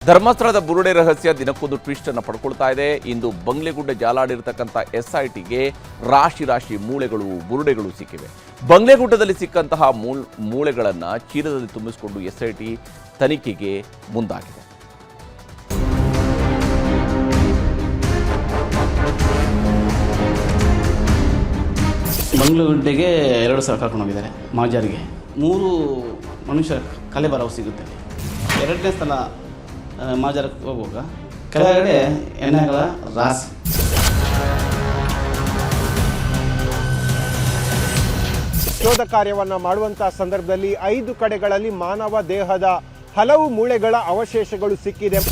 ಧರ್ಮಸ್ಥಳದ ಬುರುಡೆ ರಹಸ್ಯ ದಿನಕ್ಕೊಂದು ಟ್ವಿಸ್ಟ್ ಅನ್ನು ಪಡ್ಕೊಳ್ತಾ ಇದೆ. ಇಂದು ಬಂಗ್ಲೆಗುಡ್ಡೆ ಜಾಲಾಡಿರತಕ್ಕಂಥ SITಗೆ ರಾಶಿ ಮೂಳೆಗಳು ಬುರುಡೆಗಳು ಸಿಕ್ಕಿವೆ. ಬಂಗ್ಲೆಗುಡ್ಡದಲ್ಲಿ ಸಿಕ್ಕಂತಹ ಮೂಳೆಗಳನ್ನು ಚೀಲದಲ್ಲಿ ತುಂಬಿಸಿಕೊಂಡು SIT ತನಿಖೆಗೆ ಮುಂದಾಗಿದೆ. ಬಂಗ್ಲೆಗುಡ್ಡೆಗೆ 2 ಸಲ ಕರ್ಕೊಂಡು ಹೋಗಿದ್ದಾರೆ. ಮಾಜಾರಿಗೆ 3 ಮನುಷ್ಯರ ಕಲೆಬರವು ಸಿಗುತ್ತೆ. 2ನೇ ಸಲ ಮಾಜಾರಕ್ಕೆ ಹೋಗುವಾಗ ಕೆಳಗಡೆ ಎಣ್ಣೆಗಳ ರಾಶಿ. ಶೋಧ ಕಾರ್ಯವನ್ನು ಮಾಡುವಂತಹ ಸಂದರ್ಭದಲ್ಲಿ 5 ಕಡೆಗಳಲ್ಲಿ ಮಾನವ ದೇಹದ ಹಲವು ಮೂಳೆಗಳ ಅವಶೇಷಗಳು ಸಿಕ್ಕಿದೆ.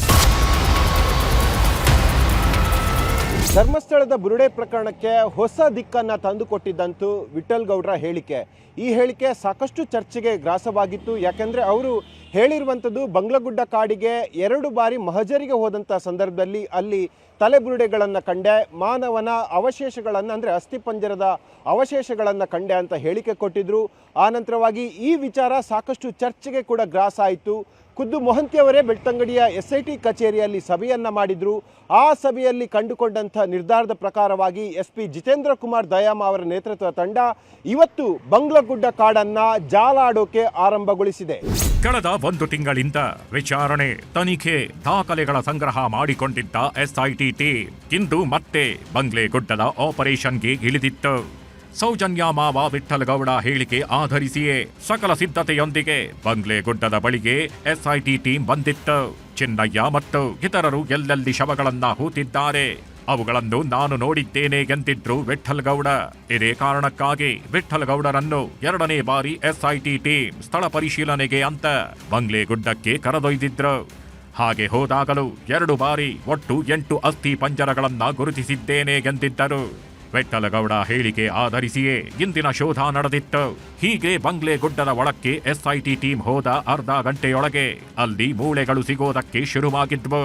ಧರ್ಮಸ್ಥಳದ ಬುರುಡೆ ಪ್ರಕರಣಕ್ಕೆ ಹೊಸ ದಿಕ್ಕನ್ನು ತಂದುಕೊಟ್ಟಿದ್ದಂತೂ ವಿಠಲ್ ಗೌಡ್ರ ಹೇಳಿಕೆ. ಈ ಹೇಳಿಕೆ ಸಾಕಷ್ಟು ಚರ್ಚೆಗೆ ಗ್ರಾಸವಾಗಿತ್ತು. ಯಾಕೆಂದರೆ ಅವರು ಹೇಳಿರುವಂಥದ್ದು ಬಂಗ್ಲೆಗುಡ್ಡ ಕಾಡಿಗೆ 2 ಬಾರಿ ಮಹಜರಿಗೆ ಹೋದಂಥ ಸಂದರ್ಭದಲ್ಲಿ ಅಲ್ಲಿ ತಲೆಬುರುಡೆಗಳನ್ನು ಕಂಡೆ, ಮಾನವನ ಅವಶೇಷಗಳನ್ನು ಅಂದರೆ ಅಸ್ಥಿಪಂಜರದ ಅವಶೇಷಗಳನ್ನು ಕಂಡೆ ಅಂತ ಹೇಳಿಕೆ ಕೊಟ್ಟಿದ್ದರು. ಆನಂತರವಾಗಿ ಈ ವಿಚಾರ ಸಾಕಷ್ಟು ಚರ್ಚೆಗೆ ಕೂಡ ಗ್ರಾಸ ಆಯಿತು. ಖುದ್ದು ಮೊಹಂತಿಯವರೇ ಬೆಳ್ತಂಗಡಿಯ SIT ಕಚೇರಿಯಲ್ಲಿ ಸಭೆಯನ್ನು ಮಾಡಿದರು. ಆ ಸಭೆಯಲ್ಲಿ ಕಂಡುಕೊಂಡಂಥ ನಿರ್ಧಾರದ ಪ್ರಕಾರವಾಗಿ SP ಜಿತೇಂದ್ರ ಕುಮಾರ್ ದಯಾಮ ಅವರ ನೇತೃತ್ವದ ತಂಡ ಇವತ್ತು ಬಂಗ್ಲೆಗುಡ್ಡ ಕಾಡನ್ನು ಜಾಲಾಡೋಕೆ ಆರಂಭಗೊಳಿಸಿದೆ. ಕಳೆದ 1 ತಿಂಗಳಿಂದ ವಿಚಾರಣೆ, ತನಿಖೆ, ದಾಖಲೆಗಳ ಸಂಗ್ರಹ ಮಾಡಿಕೊಂಡಿದ್ದ SIT ಟೀಮ್ ಇಂದು ಮತ್ತೆ ಬಂಗ್ಲೆಗುಡ್ಡದ ಆಪರೇಷನ್ಗೆ ಇಳಿದಿತ್ತು. ಸೌಜನ್ಯ ಮಾವ ವಿಠಲ್ ಗೌಡ ಹೇಳಿಕೆ ಆಧರಿಸಿಯೇ ಸಕಲ ಸಿದ್ಧತೆಯೊಂದಿಗೆ ಬಂಗ್ಲೆಗುಡ್ಡದ ಬಳಿಗೆ SIT ಟೀಮ್ ಬಂದಿತ್ತು. ಚಿನ್ನಯ್ಯ ಮತ್ತು ಇತರರು ಎಲ್ಲೆಲ್ಲಿ ಶವಗಳನ್ನ ಹೂತಿದ್ದಾರೆ ಅವುಗಳನ್ನು ನಾನು ನೋಡಿದ್ದೇನೆ ಎಂದಿದ್ರು ವಿಠಲ್ ಗೌಡ. ಇದೇ ಕಾರಣಕ್ಕಾಗಿ ವಿಠಲ್ ಗೌಡರನ್ನು 2ನೇ ಬಾರಿ SIT ಟೀಮ್ ಸ್ಥಳ ಪರಿಶೀಲನೆಗೆ ಅಂತ ಬಂಗ್ಲೆಗುಡ್ಡಕ್ಕೆ ಕರೆದೊಯ್ದಿದ್ರು. ಹಾಗೆ ಹೋದಾಗಲೂ 2 ಬಾರಿ ಒಟ್ಟು 8 ಅಸ್ಥಿ ಪಂಜರಗಳನ್ನ ಗುರುತಿಸಿದ್ದೇನೆ ಎಂದಿದ್ದರು. ವಿಠಲ್ ಗೌಡ ಹೇಳಿಕೆ ಆಧರಿಸಿಯೇ ಇಂದಿನ ಶೋಧ ನಡೆದಿತ್ತು. ಹೀಗೆ ಬಂಗ್ಲೆಗುಡ್ಡದ ಒಳಕ್ಕೆ SIT ಟೀಮ್ ಹೋದ ಅರ್ಧ ಗಂಟೆಯೊಳಗೆ ಅಲ್ಲಿ ಮೂಳೆಗಳು ಸಿಗೋದಕ್ಕೆ ಶುರುವಾಗಿದ್ವು.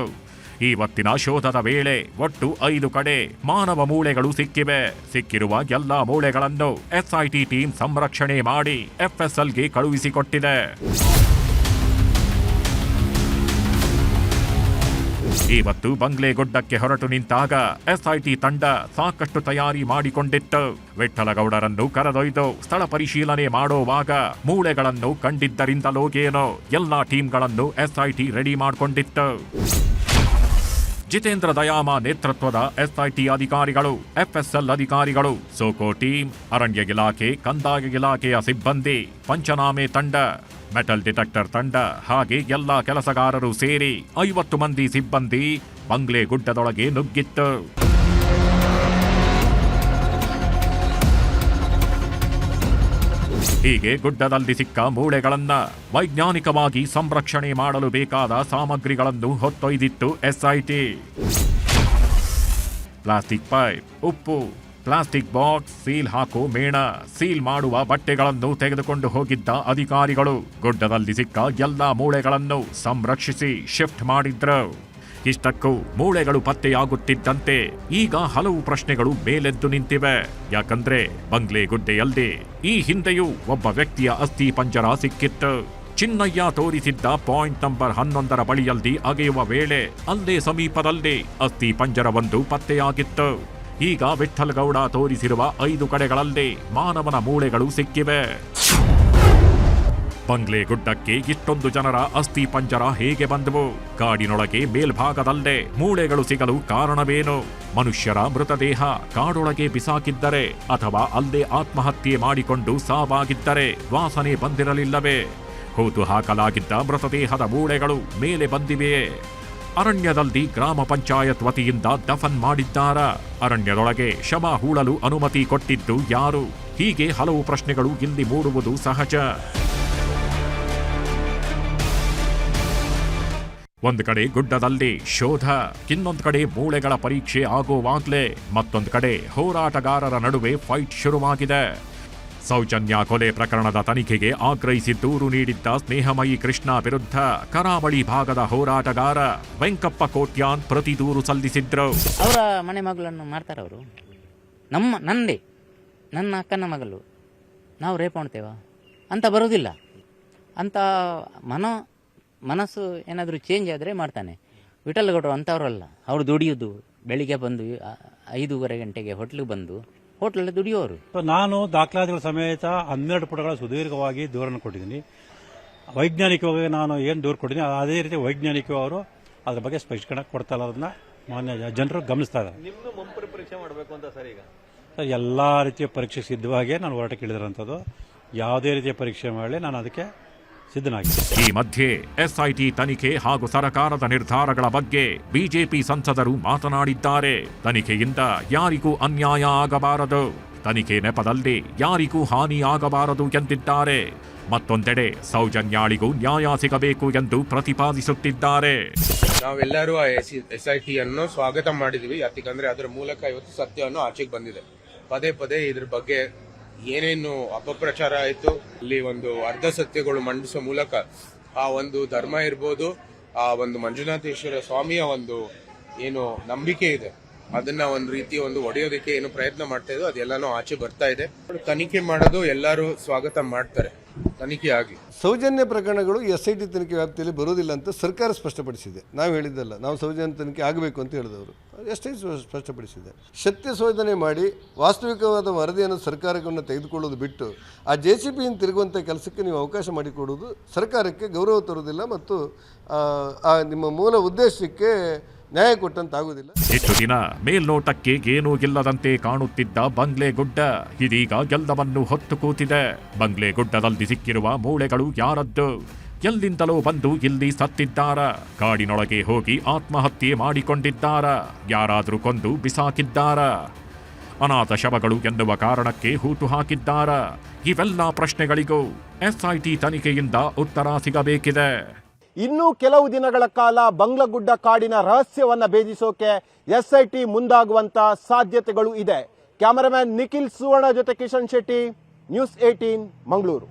ಇವತ್ತಿನ ಶೋಧದ ವೇಳೆ ಒಟ್ಟು 5 ಕಡೆ ಮಾನವ ಮೂಳೆಗಳು ಸಿಕ್ಕಿವೆ. ಸಿಕ್ಕಿರುವ ಎಲ್ಲಾ ಮೂಳೆಗಳನ್ನು SIT ಟೀಮ್ ಸಂರಕ್ಷಣೆ ಮಾಡಿ FSLಗೆ ಕಳುಹಿಸಿಕೊಟ್ಟಿದೆ. ಇವತ್ತು ಬಂಗ್ಲೆಗುಡ್ಡಕ್ಕೆ ಹೊರಟು ನಿಂತಾಗ SIT ತಂಡ ಸಾಕಷ್ಟು ತಯಾರಿ ಮಾಡಿಕೊಂಡಿತ್ತು. ವಿಠಲಗೌಡರನ್ನು ಕರೆದೊಯ್ದು ಸ್ಥಳ ಪರಿಶೀಲನೆ ಮಾಡೋವಾಗ ಮೂಳೆಗಳನ್ನು ಕಂಡಿದ್ದರಿಂದಲೋ ಏನೋ ಎಲ್ಲಾ ಟೀಮ್ಗಳನ್ನು SIT ರೆಡಿ ಮಾಡಿಕೊಂಡಿತ್ತು. ಜಿತೇಂದ್ರ ದಯಾಮ ನೇತೃತ್ವದ SIT ಅಧಿಕಾರಿಗಳು, FSL ಅಧಿಕಾರಿಗಳು, ಸೋಕೋ ಟೀಮ್, ಅರಣ್ಯ ಇಲಾಖೆ, ಕಂದಾಯ ಇಲಾಖೆಯ ಸಿಬ್ಬಂದಿ, ಪಂಚನಾಮೆ ತಂಡ, ಮೆಟಲ್ ಡಿಟೆಕ್ಟರ್ ತಂಡ ಹಾಗೆ ಎಲ್ಲಾ ಕೆಲಸಗಾರರು ಸೇರಿ 50 ಮಂದಿ ಸಿಬ್ಬಂದಿ ಬಂಗ್ಲೆಗುಡ್ಡದೊಳಗೆ ನುಗ್ಗಿತ್ತು. ಹೀಗೆ ಗುಡ್ಡದಲ್ಲಿ ಸಿಕ್ಕ ಮೂಳೆಗಳನ್ನ ವೈಜ್ಞಾನಿಕವಾಗಿ ಸಂರಕ್ಷಣೆ ಮಾಡಲು ಬೇಕಾದ ಸಾಮಗ್ರಿಗಳನ್ನು ಹೊತ್ತೊಯ್ದಿತ್ತು SIT. ಪ್ಲಾಸ್ಟಿಕ್ ಪೈಪ್, ಉಪ್ಪು, ಪ್ಲಾಸ್ಟಿಕ್ ಬಾಕ್ಸ್, ಸೀಲ್ ಹಾಕೋ ಮೇಣ, ಸೀಲ್ ಮಾಡುವ ಬಟ್ಟೆಗಳನ್ನು ತೆಗೆದುಕೊಂಡು ಹೋಗಿದ್ದ ಅಧಿಕಾರಿಗಳು ಗುಡ್ಡದಲ್ಲಿ ಸಿಕ್ಕ ಎಲ್ಲಾ ಮೂಳೆಗಳನ್ನು ಸಂರಕ್ಷಿಸಿ ಶಿಫ್ಟ್ ಮಾಡಿದ್ರು. ಇಷ್ಟಕ್ಕೂ ಮೂಳೆಗಳು ಪತ್ತೆಯಾಗುತ್ತಿದ್ದಂತೆ ಈಗ ಹಲವು ಪ್ರಶ್ನೆಗಳು ಮೇಲೆದ್ದು ನಿಂತಿವೆ. ಯಾಕಂದ್ರೆ ಬಂಗ್ಲೆಗುಡ್ಡೆಯಲ್ಲಿ ಈ ಹಿಂದೆಯೂ ಒಬ್ಬ ವ್ಯಕ್ತಿಯ ಅಸ್ಥಿ ಪಂಜರ ಸಿಕ್ಕಿತ್ತು. ಚಿನ್ನಯ್ಯ ತೋರಿಸಿದ್ದ ಪಾಯಿಂಟ್ ನಂಬರ್ 11 ಬಳಿಯಲ್ಲಿ ಅಗೆಯುವ ವೇಳೆ ಅಲ್ಲೇ ಸಮೀಪದಲ್ಲಿ ಅಸ್ಥಿ ಪಂಜರವೊಂದು ಪತ್ತೆಯಾಗಿತ್ತು. ಈಗ ವಿಠಲ್ ಗೌಡ ತೋರಿಸಿರುವ 5 ಕಡೆಗಳಲ್ಲಿ ಮಾನವನ ಮೂಳೆಗಳು ಸಿಕ್ಕಿವೆ. ಬಂಗ್ಲೆಗುಡ್ಡಕ್ಕೆ ಇಷ್ಟೊಂದು ಜನರ ಅಸ್ಥಿ ಪಂಜರ ಹೇಗೆ ಬಂದವು? ಕಾಡಿನೊಳಗೆ ಮೇಲ್ಭಾಗದಲ್ಲೇ ಮೂಳೆಗಳು ಸಿಗಲು ಕಾರಣವೇನು? ಮನುಷ್ಯರ ಮೃತದೇಹ ಕಾಡೊಳಗೆ ಬಿಸಾಕಿದ್ದರೆ ಅಥವಾ ಅಲ್ಲೇ ಆತ್ಮಹತ್ಯೆ ಮಾಡಿಕೊಂಡು ಸಾವಾಗಿದ್ದರೆ ವಾಸನೆ ಬಂದಿರಲಿಲ್ಲವೇ? ಹೂತು ಹಾಕಲಾಗಿದ್ದ ಮೃತದೇಹದ ಮೂಳೆಗಳು ಮೇಲೆ ಬಂದಿವೆಯೇ? ಅರಣ್ಯದಲ್ಲಿ ಗ್ರಾಮ ಪಂಚಾಯತ್ ವತಿಯಿಂದ ದಫನ್ ಮಾಡಿದ್ದಾರ? ಅರಣ್ಯದೊಳಗೆ ಶವ ಹೂಳಲು ಅನುಮತಿ ಕೊಟ್ಟಿದ್ದು ಯಾರು? ಹೀಗೆ ಹಲವು ಪ್ರಶ್ನೆಗಳು ಇಲ್ಲಿ ಮೂಡುವುದು ಸಹಜ. ಒಂದು ಕಡೆ ಗುಡ್ಡದಲ್ಲಿ ಶೋಧ, ಇನ್ನೊಂದು ಕಡೆ ಮೂಳೆಗಳ ಪರೀಕ್ಷೆ ಆಗೋವಾಗ್ಲೇ ಮತ್ತೊಂದು ಕಡೆ ಹೋರಾಟಗಾರರ ನಡುವೆ ಫೈಟ್ ಶುರುವಾಗಿದೆ. ಸೌಜನ್ಯ ಕೊಲೆ ಪ್ರಕರಣದ ತನಿಖೆಗೆ ಆಗ್ರಹಿಸಿ ದೂರು ನೀಡಿದ್ದ ಸ್ನೇಹಮಯಿ ಕೃಷ್ಣ ವಿರುದ್ಧ ಕರಾವಳಿ ಭಾಗದ ಹೋರಾಟಗಾರ ವೆಂಕಪ್ಪ ಕೋಟ್ಯಾನ್ ಪ್ರತಿ ದೂರು ಸಲ್ಲಿಸಿದ್ರು. ಅವರ ಮನೆ ಮಗಳನ್ನು ಮಾಡ್ತಾರೆ ಅವರು. ನನ್ನ ಅಕ್ಕನ ಮಗಳು ನಾವು ರೇಪ್ ಮಾಡ್ತೇವ ಅಂತ ಬರುವುದಿಲ್ಲ ಅಂತ ಮನಸ್ಸು ಏನಾದರೂ ಚೇಂಜ್ ಆದರೆ ಮಾಡ್ತಾನೆ. ವಿಠಲಗೌಡರು ಅಂಥವ್ರಲ್ಲ. ಅವರು ದುಡಿಯೋದು ಬೆಳಿಗ್ಗೆ ಬಂದು 5:30 ಗಂಟೆಗೆ ಹೋಟ್ಲಿಗೆ ಬಂದು ಹೋಟ್ಲಲ್ಲಿ ದುಡಿಯೋರು. ನಾನು ದಾಖಲಾತಿಗಳ ಸಮೇತ 12 ಪುಟಗಳ ಸುದೀರ್ಘವಾಗಿ ದೂರನ್ನು ಕೊಟ್ಟಿದ್ದೀನಿ. ವೈಜ್ಞಾನಿಕವಾಗಿ ನಾನು ಏನು ದೂರು ಕೊಟ್ಟಿದ್ದೀನಿ ಅದೇ ರೀತಿ ವೈಜ್ಞಾನಿಕವಾಗಿ ಅವರು ಅದ್ರ ಬಗ್ಗೆ ಸ್ಪಷ್ಟೀಕರಣ ಕೊಡ್ತಾ ಇಲ್ಲ. ಅದನ್ನ ಮಾನ್ಯ ಜನರು ಗಮನಿಸ್ತಾ ಇದ್ದಾರೆ. ನಿಮ್ಮನ್ನು ಮುಂಪರಿ ಪರೀಕ್ಷೆ ಮಾಡಬೇಕು ಅಂತ ಸರ್ ಈಗ ಸರ್ ಎಲ್ಲ ರೀತಿಯ ಪರೀಕ್ಷೆ ಸಿದ್ಧವಾಗಿ ನಾನು ಹೋರಾಟಕ್ಕೆ ಇಳಿದಿರೋಂಥದ್ದು. ಯಾವುದೇ ರೀತಿಯ ಪರೀಕ್ಷೆ ಮಾಡಲಿ ನಾನು ಅದಕ್ಕೆ ಸಿದ್ಧನಾಗಿದ್ದೀನಿ. ಈ ಮಧ್ಯೆ ಎಸ್ಐಟಿ ತನಿಖೆ ಹಾಗೂ ಸರ್ಕಾರದ ನಿರ್ಧಾರಗಳ ಬಗ್ಗೆ ಬಿಜೆಪಿ ಸಂಸದರು ಮಾತನಾಡಿದ್ದಾರೆ. ತನಿಖೆಯಿಂದ ಯಾರಿಗೂ ಅನ್ಯಾಯ ಆಗಬಾರದು, ತನಿಖೆ ನೆಪದಲ್ಲಿ ಯಾರಿಗೂ ಹಾನಿ ಆಗಬಾರದು ಎಂದಿದ್ದಾರೆ. ಮತ್ತೊಂದೆಡೆ ಸೌಜನ್ಯಾಳಿಗೂ ನ್ಯಾಯ ಸಿಗಬೇಕು ಎಂದು ಪ್ರತಿಪಾದಿಸುತ್ತಿದ್ದಾರೆ. ನಾವೆಲ್ಲರೂ SIT ಅನ್ನು ಸ್ವಾಗತ ಮಾಡಿದೀವಿ. ಯಾಕಂದ್ರೆ ಅದರ ಮೂಲಕ ಇವತ್ತು ಸತ್ಯವನ್ನು ಆಚೆಗೆ ಬಂದಿದೆ. ಪದೇ ಪದೇ ಇದ್ರ ಬಗ್ಗೆ ಏನೇನು ಅಪಪ್ರಚಾರ ಆಯಿತು, ಇಲ್ಲಿ ಒಂದು ಅರ್ಧ ಸತ್ಯಗಳು ಮಂಡಿಸೋ ಮೂಲಕ ಆ ಒಂದು ಧರ್ಮ ಇರ್ಬೋದು, ಆ ಒಂದು ಮಂಜುನಾಥೇಶ್ವರ ಸ್ವಾಮಿಯ ಒಂದು ಏನು ನಂಬಿಕೆ ಇದೆ ಅದನ್ನ ಒಂದು ರೀತಿ ಒಂದು ಒಡೆಯೋದಕ್ಕೆ ಏನು ಪ್ರಯತ್ನ ಮಾಡ್ತಾ ಇದ್ದೋ ಅದೆಲ್ಲಾನು ಆಚೆ ಬರ್ತಾ ಇದೆ. ತನಿಖೆ ಮಾಡೋದು ಎಲ್ಲರೂ ಸ್ವಾಗತ ಮಾಡ್ತಾರೆ, ತನಿಖೆ ಆಗಲಿ. ಸೌಜನ್ಯ ಪ್ರಕರಣಗಳು SIT ತನಿಖೆ ವ್ಯಾಪ್ತಿಯಲ್ಲಿ ಬರುವುದಿಲ್ಲ ಅಂತ ಸರ್ಕಾರ ಸ್ಪಷ್ಟಪಡಿಸಿದೆ. ನಾವು ಹೇಳಿದ್ದಲ್ಲ, ನಾವು ಸೌಜನ್ಯ ತನಿಖೆ ಆಗಬೇಕು ಅಂತ ಹೇಳಿದವರು SIT ಸ್ಪಷ್ಟಪಡಿಸಿದೆ. ಸತ್ಯ ಶೋಧನೆ ಮಾಡಿ ವಾಸ್ತವಿಕವಾದ ವರದಿಯನ್ನು ಸರ್ಕಾರವನ್ನು ತೆಗೆದುಕೊಳ್ಳೋದು ಬಿಟ್ಟು ಆ JCBಯಿಂದ ತಿರುಗುವಂಥ ಕೆಲಸಕ್ಕೆ ನೀವು ಅವಕಾಶ ಮಾಡಿಕೊಡುವುದು ಸರ್ಕಾರಕ್ಕೆ ಗೌರವ ತರುವುದಿಲ್ಲ ಮತ್ತು ನಿಮ್ಮ ಮೂಲ ಉದ್ದೇಶಕ್ಕೆ ನ್ಯಾಯ ಕೊಟ್ಟಂತಾಗುವುದಿಲ್ಲ. ಇಷ್ಟು ದಿನ ಮೇಲ್ನೋಟಕ್ಕೆ ಏನೂ ಇಲ್ಲದಂತೆ ಕಾಣುತ್ತಿದ್ದ ಬಂಗ್ಲೆಗುಡ್ಡ ಇದೀಗ ಎಲ್ಲವನ್ನೂ ಹೊತ್ತು ಕೂತಿದೆ. ಬಂಗ್ಲೆಗುಡ್ಡದಲ್ಲಿ ಸಿಕ್ಕಿರುವ ಮೂಳೆಗಳು ಯಾರದ್ದು? ಎಲ್ಲಿಂದಲೋ ಬಂದು ಇಲ್ಲಿ ಸತ್ತಿದ್ದಾರ? ಕಾಡಿನೊಳಗೆ ಹೋಗಿ ಆತ್ಮಹತ್ಯೆ ಮಾಡಿಕೊಂಡಿದ್ದಾರ? ಯಾರಾದರೂ ಕೊಂದು ಬಿಸಾಕಿದ್ದಾರ? ಅನಾಥ ಶವಗಳು ಎನ್ನುವ ಕಾರಣಕ್ಕೆ ಹೂತು ಹಾಕಿದ್ದಾರ? ಇವೆಲ್ಲ ಪ್ರಶ್ನೆಗಳಿಗೂ SIT ತನಿಖೆಯಿಂದ ಉತ್ತರ ಸಿಗಬೇಕಿದೆ. ಇನ್ನೂ ಕೆಲವು ದಿನಗಳ ಕಾಲ ಬಂಗ್ಲಗುಡ್ಡ ಕಾಡಿನ ರಹಸ್ಯವನ್ನ ಭೇದಿಸೋಕೆ SIT ಮುಂದಾಗುವಂತ ಸಾಧ್ಯತೆಗಳು ಇದೆ. ಕ್ಯಾಮರಾಮ್ಯಾನ್ ನಿಖಿಲ್ ಸುವರ್ಣ ಜೊತೆ ಕಿಶನ್ ಶೆಟ್ಟಿ, ನ್ಯೂಸ್ 18 ಮಂಗಳೂರು.